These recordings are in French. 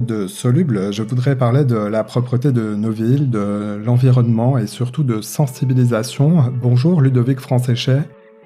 De Soluble, je voudrais parler de la propreté de nos villes, de l'environnement et surtout de sensibilisation. Bonjour Ludovic Francéchet,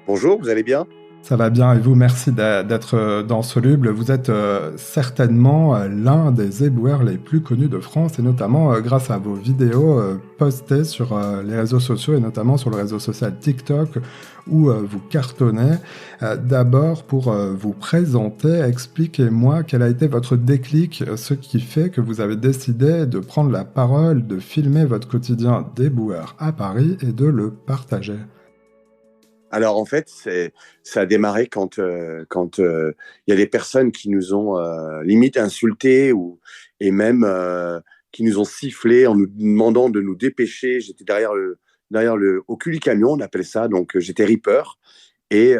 Bonjour, vous allez bien? ça va bien et vous? Merci d'être dans Soluble. Vous êtes certainement l'un des éboueurs les plus connus de France et notamment grâce à vos vidéos postées sur les réseaux sociaux et notamment sur le réseau social TikTok où vous cartonnez. D'abord, pour vous présenter, expliquez-moi quel a été votre déclic, ce qui fait que vous avez décidé de prendre la parole, de filmer votre quotidien d'éboueur à Paris et de le partager. Alors en fait, ça a démarré quand il y a des personnes qui nous ont limite insultés et même qui nous ont sifflé en nous demandant de nous dépêcher. J'étais derrière au cul du camion, on appelle ça, donc j'étais Reaper. Et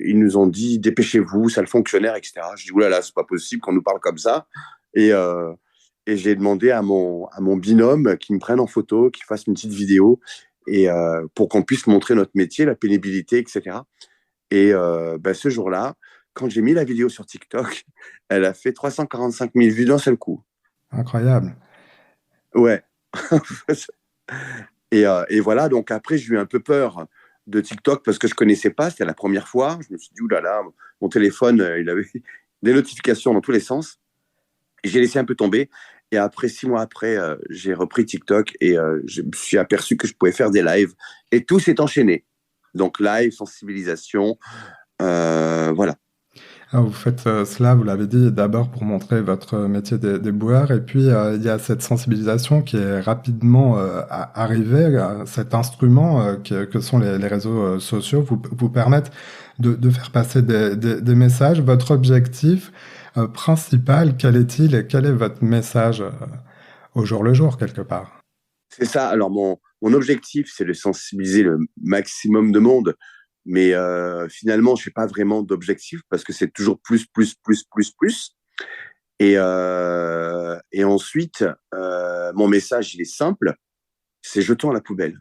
ils nous ont dit dépêchez-vous, ça le fonctionnaire, etc. Je dis oulala, c'est pas possible qu'on nous parle comme ça. Et, euh, et j'ai demandé à mon binôme qu'il me prenne en photo, qu'il fasse une petite vidéo et pour qu'on puisse montrer notre métier, la pénibilité, etc. Et ben, ce jour-là, quand j'ai mis la vidéo sur TikTok, elle a fait 345 000 vues d'un seul coup. Incroyable. Ouais. Et voilà, donc après, j'ai eu un peu peur de TikTok parce que je connaissais pas, c'était la première fois. Je me suis dit, oulala, mon téléphone, il avait des notifications dans tous les sens. Et j'ai laissé un peu tomber. Et après, 6 mois après, j'ai repris TikTok et je me suis aperçu que je pouvais faire des lives. Et tout s'est enchaîné. Donc, live, sensibilisation, voilà. Alors, vous faites cela, vous l'avez dit, d'abord pour montrer votre métier d'éboueur, et puis il y a cette sensibilisation qui est rapidement arrivée. Cet instrument que sont les réseaux sociaux vous permettent de faire passer des messages. Votre objectif principal, quel est-il et quel est votre message au jour le jour, quelque part? C'est ça. Alors, mon objectif, c'est de sensibiliser le maximum de monde. Mais finalement, je n'ai pas vraiment d'objectif parce que c'est toujours plus, plus, plus, plus, plus. Et ensuite, mon message, il est simple, c'est jetons à la poubelle.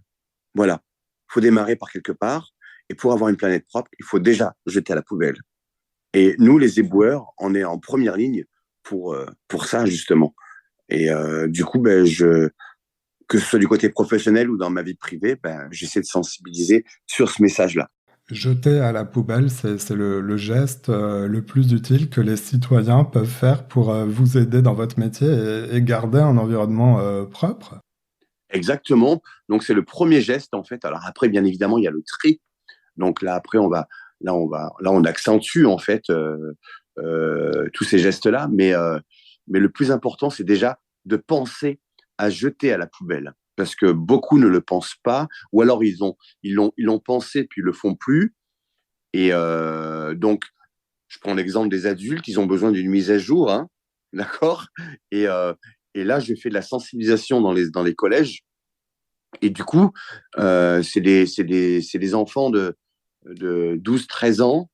Voilà. Il faut démarrer par quelque part. Et pour avoir une planète propre, il faut déjà jeter à la poubelle. Et nous, les éboueurs, on est en première ligne pour ça, justement. Et du coup, ben, que ce soit du côté professionnel ou dans ma vie privée, ben, j'essaie de sensibiliser sur ce message-là. Jeter à la poubelle, c'est le geste le plus utile que les citoyens peuvent faire pour vous aider dans votre métier et garder un environnement propre. Exactement. Donc, c'est le premier geste, en fait. Alors après, bien évidemment, il y a le tri. Donc là, après, on accentue, en fait, tous ces gestes-là. Mais le plus important, c'est déjà de penser à jeter à la poubelle. Parce que beaucoup ne le pensent pas, ou alors ils l'ont pensé puis ils le font plus. Et donc, je prends l'exemple des adultes, ils ont besoin d'une mise à jour, hein, d'accord? Et, euh, et là, je fais de la sensibilisation dans les collèges. Et du coup, c'est des enfants de 12, 13 ans,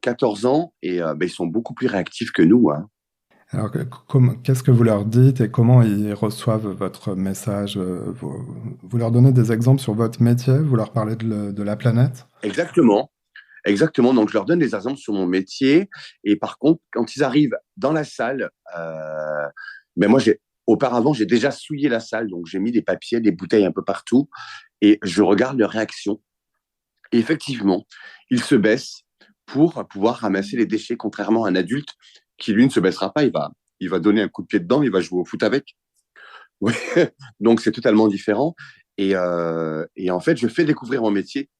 14 ans, et ben, ils sont beaucoup plus réactifs que nous, hein. Alors, qu'est-ce que vous leur dites et comment ils reçoivent votre message? Vous leur donnez des exemples sur votre métier? Vous leur parlez de la planète? Exactement, exactement. Donc, je leur donne des exemples sur mon métier. Et par contre, quand ils arrivent dans la salle, ben moi, auparavant, j'ai déjà souillé la salle. Donc, j'ai mis des papiers, des bouteilles un peu partout. Et je regarde leur réaction. Et effectivement, ils se baissent pour pouvoir ramasser les déchets, contrairement à un adulte qui, lui, ne se baissera pas. Il va donner un coup de pied dedans, il va jouer au foot avec. Ouais. Donc, c'est totalement différent. Et en fait, je fais découvrir mon métier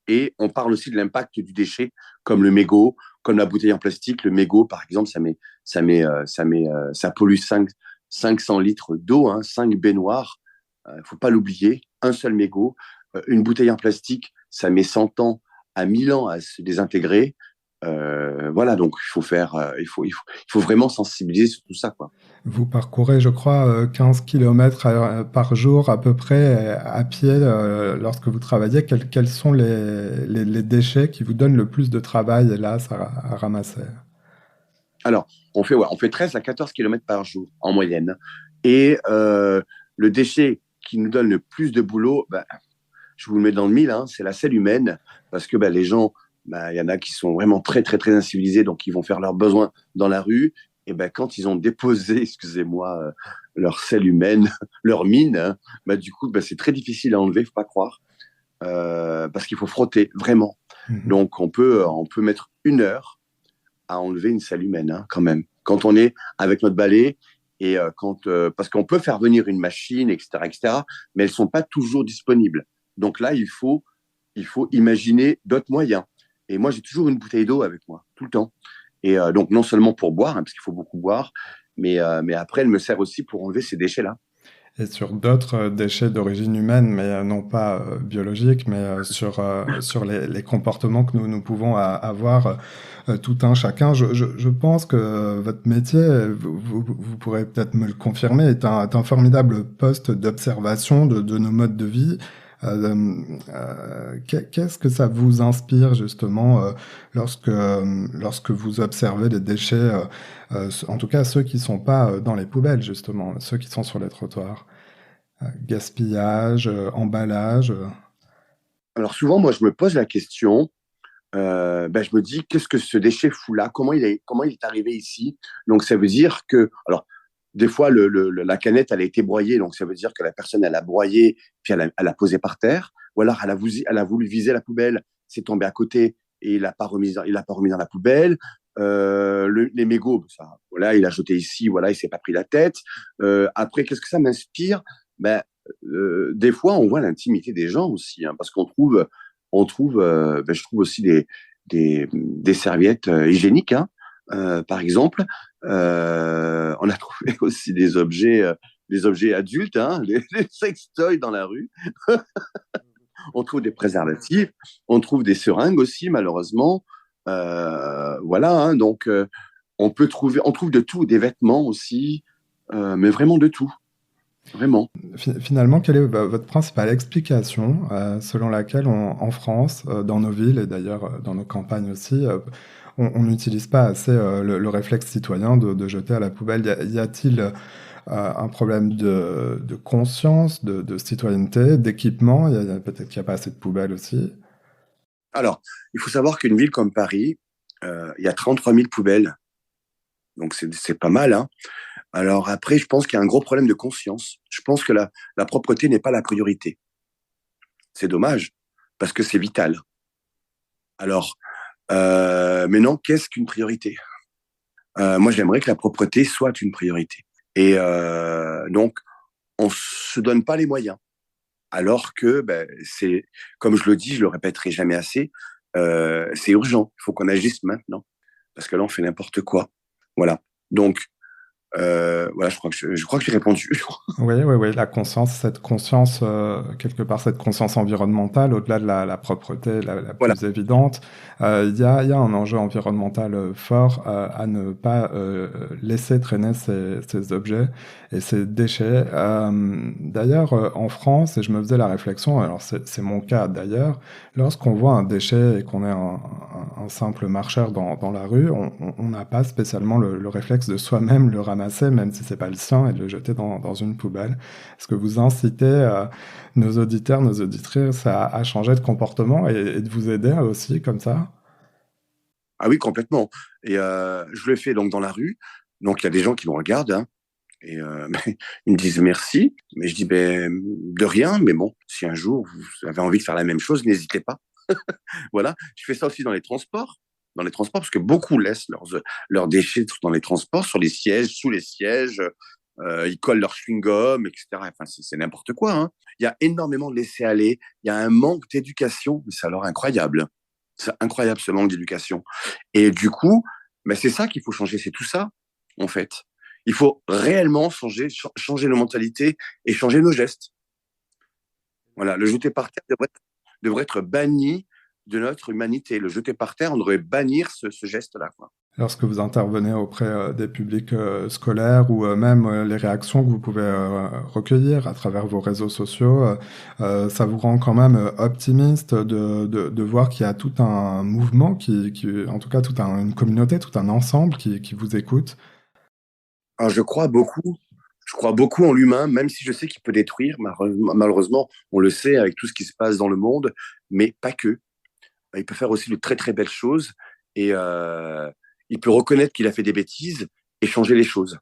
et on parle aussi de l'impact du déchet, comme le mégot, comme la bouteille en plastique. Le mégot, par exemple, ça pollue 500 litres d'eau, hein, 5 baignoires. Faut pas l'oublier. Un seul mégot. Une bouteille en plastique, ça met 100 ans à 1000 ans à se désintégrer. Voilà, donc il faut vraiment sensibiliser sur tout ça, quoi. Vous parcourez, je crois, 15 kilomètres par jour à peu près à pied lorsque vous travaillez. Quels sont les déchets qui vous donnent le plus de travail, hélas, à ramasser? Alors, on fait 13 à 14 kilomètres par jour en moyenne. Et le déchet qui nous donne le plus de boulot, bah, je vous le mets dans le mille, hein, c'est la selle humaine, parce que bah, les gens, bah, il y en a qui sont vraiment très, très, très incivilisés, donc ils vont faire leurs besoins dans la rue, et ben quand ils ont déposé, excusez-moi, leur selle humaine, leur mine, hein, bah, du coup, bah, c'est très difficile à enlever, faut pas croire, parce qu'il faut frotter vraiment. Mhm. Donc on peut mettre 1 heure à enlever une selle humaine, hein, quand même. Quand on est avec notre balai et parce qu'on peut faire venir une machine, etc., etc., mais elles sont pas toujours disponibles. Donc là, il faut imaginer d'autres moyens. Et moi, j'ai toujours une bouteille d'eau avec moi, tout le temps. Et donc, non seulement pour boire, hein, parce qu'il faut beaucoup boire, mais après, elle me sert aussi pour enlever ces déchets-là. Et sur d'autres déchets d'origine humaine, mais non pas biologiques, mais sur les comportements que nous pouvons avoir tout un chacun. Je pense que votre métier, vous pourrez peut-être me le confirmer, est un formidable poste d'observation de nos modes de vie. Qu'est-ce que ça vous inspire justement lorsque vous observez les déchets, en tout cas ceux qui sont pas dans les poubelles justement, ceux qui sont sur les trottoirs? Gaspillage, emballage. Alors souvent, moi, je me pose la question, ben, je me dis, qu'est-ce que ce déchet fout là? Comment il est arrivé ici? Donc, ça veut dire que, alors, des fois, la canette, elle a été broyée, donc ça veut dire que la personne, elle a broyé, puis elle a posé par terre, ou alors elle a voulu viser la poubelle, c'est tombé à côté et il l'a pas remis dans la poubelle. Les mégots, ça, voilà, il a jeté ici, voilà, il s'est pas pris la tête. Après, qu'est-ce que ça m'inspire? Ben, des fois, on voit l'intimité des gens aussi, hein, parce ben, je trouve aussi des serviettes hygiéniques, hein, par exemple. On a trouvé aussi des objets adultes, hein, les sextoys dans la rue. On trouve des préservatifs, on trouve des seringues aussi, malheureusement. Voilà, hein, donc on trouve de tout, des vêtements aussi, mais vraiment de tout, vraiment. Finalement, quelle est votre principale explication selon laquelle en France, dans nos villes et d'ailleurs dans nos campagnes aussi, on n'utilise pas assez le réflexe citoyen de jeter à la poubelle? Y a-t-il un problème de conscience, de citoyenneté, d'équipement? Peut-être qu'il n'y a pas assez de poubelles aussi. Alors, il faut savoir qu'une ville comme Paris, il y a 33 000 poubelles, donc c'est pas mal, hein. Alors après, je pense qu'il y a un gros problème de conscience. Je pense que la propreté n'est pas la priorité. C'est dommage, parce que c'est vital. Alors, mais non, qu'est-ce qu'une priorité? Moi, j'aimerais que la propreté soit une priorité. Et donc, on se donne pas les moyens. Alors que, ben, comme je le dis, je le répéterai jamais assez, c'est urgent. Il faut qu'on agisse maintenant. Parce que là, on fait n'importe quoi. Voilà. Donc, voilà, je crois que j'ai répondu. Oui, oui, oui, la conscience, cette conscience, quelque part, cette conscience environnementale, au-delà de la propreté la Voilà. plus évidente, il y a un enjeu environnemental fort à ne pas laisser traîner ces objets et ces déchets. D'ailleurs, en France, et je me faisais la réflexion, alors c'est mon cas d'ailleurs, lorsqu'on voit un déchet et qu'on est un simple marcheur dans la rue, on n'a pas spécialement le réflexe de soi-même le ramasser, même si c'est pas le sien, et de le jeter dans une poubelle. Est-ce que vous incitez nos auditeurs, nos auditrices à changer de comportement et de vous aider aussi comme ça? Ah oui, complètement. Et je le fais donc dans la rue. Donc, il y a des gens qui me regardent, hein, et ils me disent merci. Mais je dis, ben, de rien. Mais bon, si un jour vous avez envie de faire la même chose, n'hésitez pas. Voilà. Je fais ça aussi dans les transports. Dans les transports, parce que beaucoup laissent leurs déchets dans les transports, sur les sièges, sous les sièges. Ils collent leur chewing-gum, etc. Enfin, c'est n'importe quoi, hein. Il y a énormément de laisser-aller. Il y a un manque d'éducation. Mais c'est alors incroyable. C'est incroyable, ce manque d'éducation. Et du coup, ben, c'est ça qu'il faut changer. C'est tout ça, en fait. Il faut réellement changer nos mentalités et changer nos gestes. Voilà. Le jeter par terre devrait être banni de notre humanité. Le jeter par terre, on devrait bannir ce geste-là, quoi. Lorsque vous intervenez auprès des publics scolaires ou même les réactions que vous pouvez recueillir à travers vos réseaux sociaux, ça vous rend quand même optimiste de voir qu'il y a tout un mouvement, en tout cas une communauté, tout un ensemble qui vous écoute. Alors, je crois beaucoup en l'humain, même si je sais qu'il peut détruire. Malheureusement, on le sait avec tout ce qui se passe dans le monde, mais pas que. Il peut faire aussi de très très belles choses et il peut reconnaître qu'il a fait des bêtises et changer les choses.